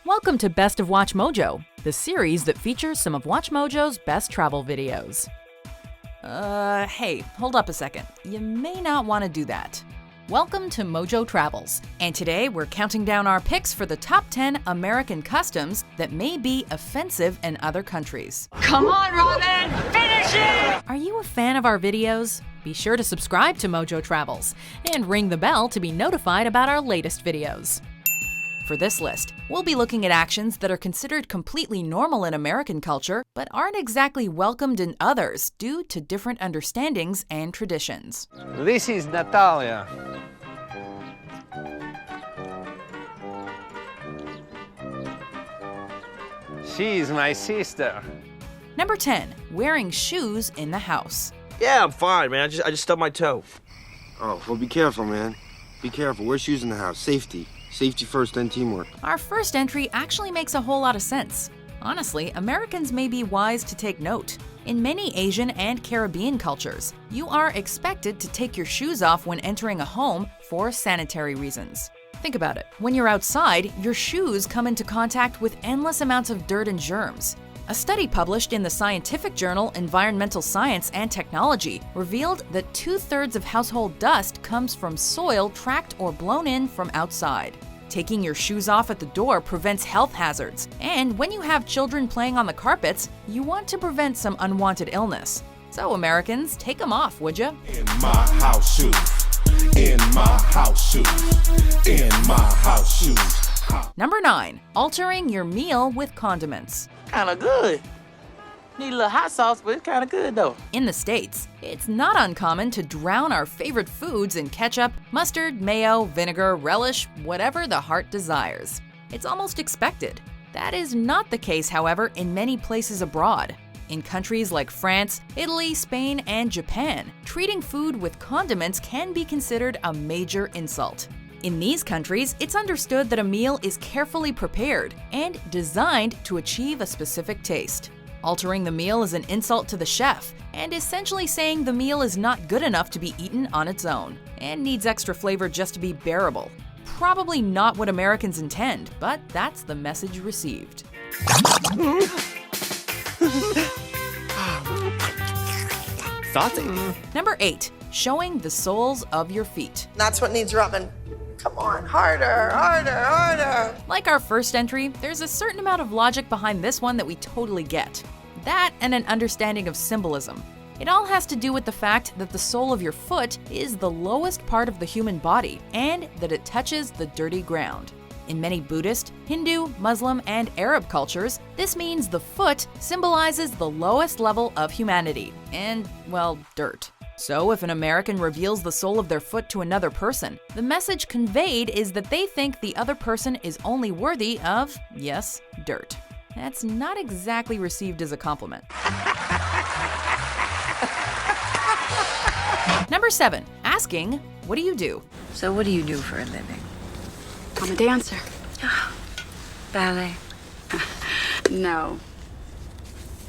Welcome to Best of WatchMojo, the series that features some of WatchMojo's best travel videos. Hey, hold up a second. You may not want to do that. Welcome to MojoTravels, and today we're counting down our picks for the top 10 American customs that may be offensive in other countries. Come on, Robin! Finish it! Are you a fan of our videos? Be sure to subscribe to MojoTravels and ring the bell to be notified about our latest videos. For this list, we'll be looking at actions that are considered completely normal in American culture, but aren't exactly welcomed in others due to different understandings and traditions. This is Natalia. She is my sister. Number 10. Wearing shoes in the house. Yeah, I'm fine, man. I just stubbed my toe. Oh, well, be careful, man. Be careful. Wear shoes in the house. Safety. Safety first, then teamwork. Our first entry actually makes a whole lot of sense. Honestly, Americans may be wise to take note. In many Asian and Caribbean cultures, you are expected to take your shoes off when entering a home for sanitary reasons. Think about it. When you're outside, your shoes come into contact with endless amounts of dirt and germs. A study published in the scientific journal Environmental Science and Technology revealed that 2/3 of household dust comes from soil tracked or blown in from outside. Taking your shoes off at the door prevents health hazards, and when you have children playing on the carpets, you want to prevent some unwanted illness. So Americans, take them off, would ya? In my house shoes. In my house shoes. In my house shoes. Number 9. Altering your meal with condiments. Kinda good. Need a little hot sauce, but it's kinda good though. In the States, it's not uncommon to drown our favorite foods in ketchup, mustard, mayo, vinegar, relish, whatever the heart desires. It's almost expected. That is not the case, however, in many places abroad. In countries like France, Italy, Spain, and Japan, treating food with condiments can be considered a major insult. In these countries, it's understood that a meal is carefully prepared and designed to achieve a specific taste. Altering the meal is an insult to the chef, and essentially saying the meal is not good enough to be eaten on its own, and needs extra flavor just to be bearable. Probably not what Americans intend, but that's the message received. Saucy. Number 8. Showing the soles of your feet. That's what needs rubbing. Come on, harder, harder, harder. Like our first entry, there's a certain amount of logic behind this one that we totally get. That and an understanding of symbolism. It all has to do with the fact that the sole of your foot is the lowest part of the human body and that it touches the dirty ground. In many Buddhist, Hindu, Muslim, and Arab cultures, this means the foot symbolizes the lowest level of humanity and, well, dirt. So if an American reveals the sole of their foot to another person, the message conveyed is that they think the other person is only worthy of, yes, dirt. That's not exactly received as a compliment. Number 7. Asking, what do you do? So what do you do for a living? I'm a dancer. Ballet. No.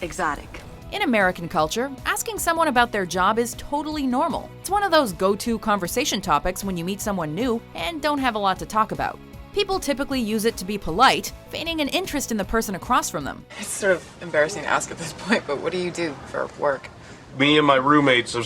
Exotic. In American culture, asking someone about their job is totally normal. It's one of those go-to conversation topics when you meet someone new and don't have a lot to talk about. People typically use it to be polite, feigning an interest in the person across from them. It's sort of embarrassing to ask at this point, but what do you do for work? Me and my roommates have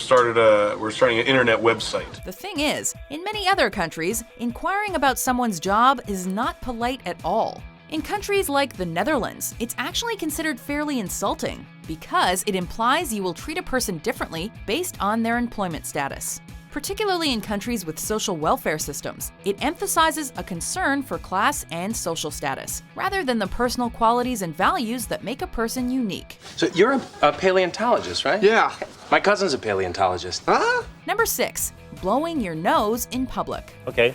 we're starting an internet website. The thing is, in many other countries, inquiring about someone's job is not polite at all. In countries like the Netherlands, it's actually considered fairly insulting because it implies you will treat a person differently based on their employment status. Particularly in countries with social welfare systems, it emphasizes a concern for class and social status, rather than the personal qualities and values that make a person unique. So you're a paleontologist, right? Yeah. My cousin's a paleontologist. Huh? Number 6. Blowing your nose in public. Okay.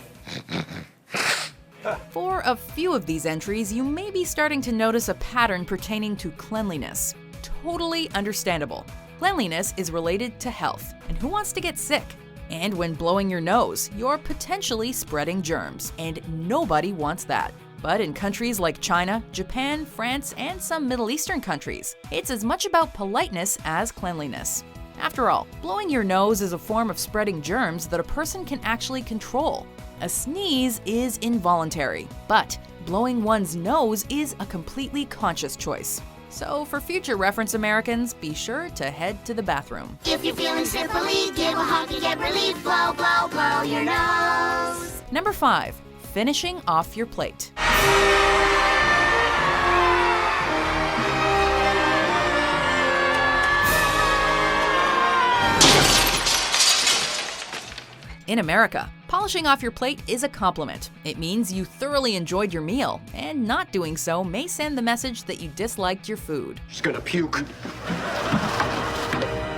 For a few of these entries, you may be starting to notice a pattern pertaining to cleanliness. Totally understandable. Cleanliness is related to health, and who wants to get sick? And when blowing your nose, you're potentially spreading germs, and nobody wants that. But in countries like China, Japan, France, and some Middle Eastern countries, it's as much about politeness as cleanliness. After all, blowing your nose is a form of spreading germs that a person can actually control. A sneeze is involuntary, but blowing one's nose is a completely conscious choice. So for future reference, Americans, be sure to head to the bathroom. If you're feeling sympathy, give a hug and get relief. Blow, blow, blow your nose. Number 5. Finishing off your plate. In America, polishing off your plate is a compliment. It means you thoroughly enjoyed your meal, and not doing so may send the message that you disliked your food. She's gonna puke.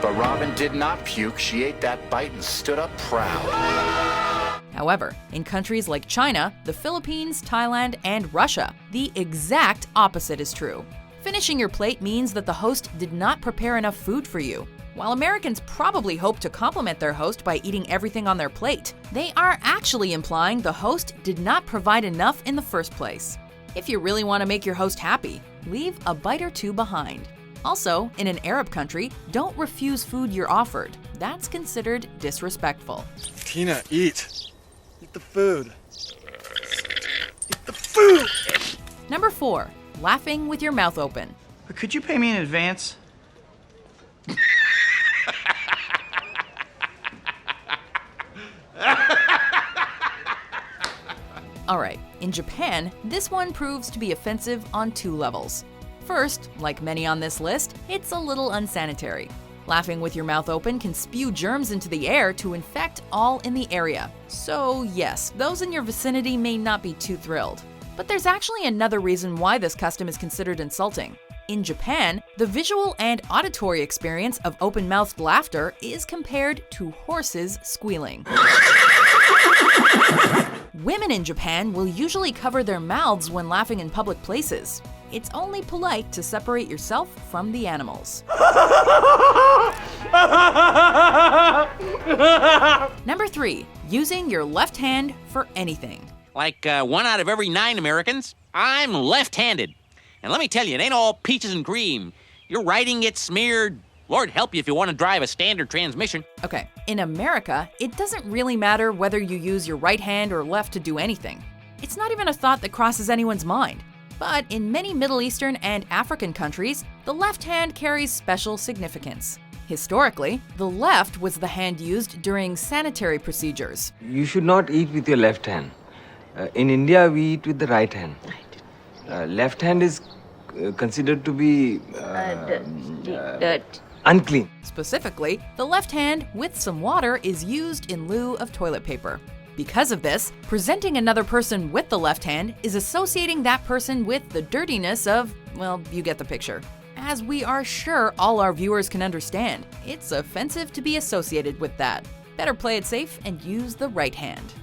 But Robin did not puke. She ate that bite and stood up proud. However, in countries like China, the Philippines, Thailand, and Russia, the exact opposite is true. Finishing your plate means that the host did not prepare enough food for you. While Americans probably hope to compliment their host by eating everything on their plate, they are actually implying the host did not provide enough in the first place. If you really want to make your host happy, leave a bite or two behind. Also, in an Arab country, don't refuse food you're offered. That's considered disrespectful. Tina, eat. Eat the food. Eat the food! Number 4. Laughing with your mouth open. Could you pay me in advance? Alright, in Japan, this one proves to be offensive on 2 levels. First, like many on this list, it's a little unsanitary. Laughing with your mouth open can spew germs into the air to infect all in the area. So yes, those in your vicinity may not be too thrilled. But there's actually another reason why this custom is considered insulting. In Japan, the visual and auditory experience of open-mouthed laughter is compared to horses squealing. Women in Japan will usually cover their mouths when laughing in public places. It's only polite to separate yourself from the animals. Number 3. Using your left hand for anything. Like 1 out of every 9 Americans, I'm left-handed. And let me tell you, it ain't all peaches and cream. Your writing gets smeared. Lord help you if you want to drive a standard transmission. Okay, in America, it doesn't really matter whether you use your right hand or left to do anything. It's not even a thought that crosses anyone's mind. But in many Middle Eastern and African countries, the left hand carries special significance. Historically, the left was the hand used during sanitary procedures. You should not eat with your left hand. In India, we eat with the right hand. Left hand is considered to be unclean. Specifically, the left hand with some water is used in lieu of toilet paper. Because of this, presenting another person with the left hand is associating that person with the dirtiness of, well, you get the picture. As we are sure all our viewers can understand, it's offensive to be associated with that. Better play it safe and use the right hand.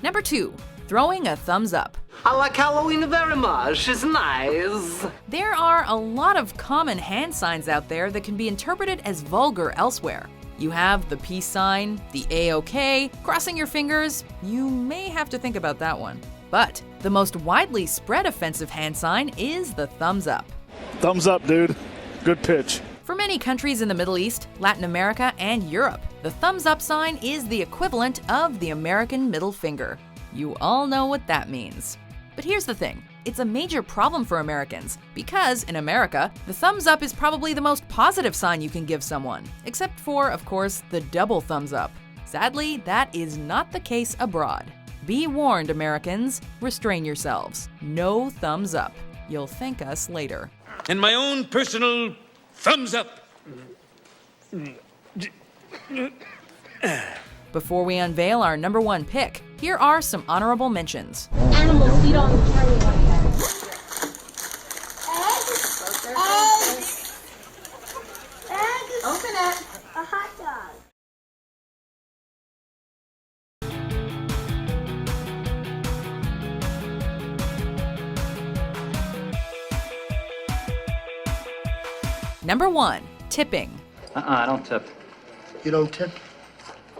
Number 2. Throwing a thumbs up. I like Halloween very much. It's nice. There are a lot of common hand signs out there that can be interpreted as vulgar elsewhere. You have the peace sign, the A-OK, crossing your fingers. You may have to think about that one. But the most widely spread offensive hand sign is the thumbs up. Thumbs up, dude. Good pitch. For many countries in the Middle East, Latin America, and Europe, the thumbs up sign is the equivalent of the American middle finger. You all know what that means. But here's the thing, it's a major problem for Americans, because in America, the thumbs up is probably the most positive sign you can give someone, except for, of course, the double thumbs up. Sadly, that is not the case abroad. Be warned, Americans, restrain yourselves. No thumbs up. You'll thank us later. And my own personal thumbs up. Before we unveil our number 1 pick, here are some honorable mentions. Animals feed on the train. Eggs. Open it. A hot dog. Number 1. Tipping. I don't tip. You don't tip?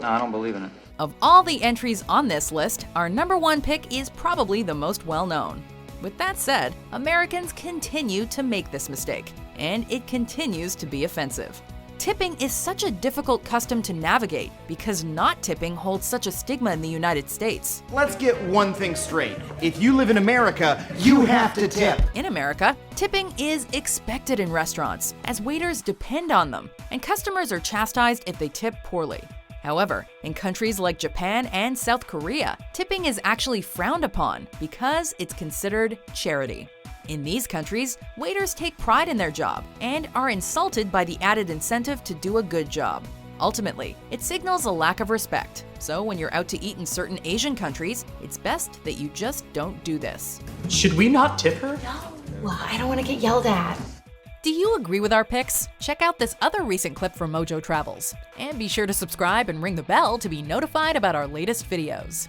No, I don't believe in it. Of all the entries on this list, our number 1 pick is probably the most well-known. With that said, Americans continue to make this mistake, and it continues to be offensive. tipping is such a difficult custom to navigate because not tipping holds such a stigma in the United States. Let's get one thing straight. If you live in America, you have to tip. In America, tipping is expected in restaurants, as waiters depend on them, and customers are chastised if they tip poorly. However, in countries like Japan and South Korea, tipping is actually frowned upon because it's considered charity. In these countries, waiters take pride in their job and are insulted by the added incentive to do a good job. Ultimately, it signals a lack of respect. So when you're out to eat in certain Asian countries, it's best that you just don't do this. Should we not tip her? No, I don't want to get yelled at. Do you agree with our picks? Check out this other recent clip from MojoTravels. And be sure to subscribe and ring the bell to be notified about our latest videos.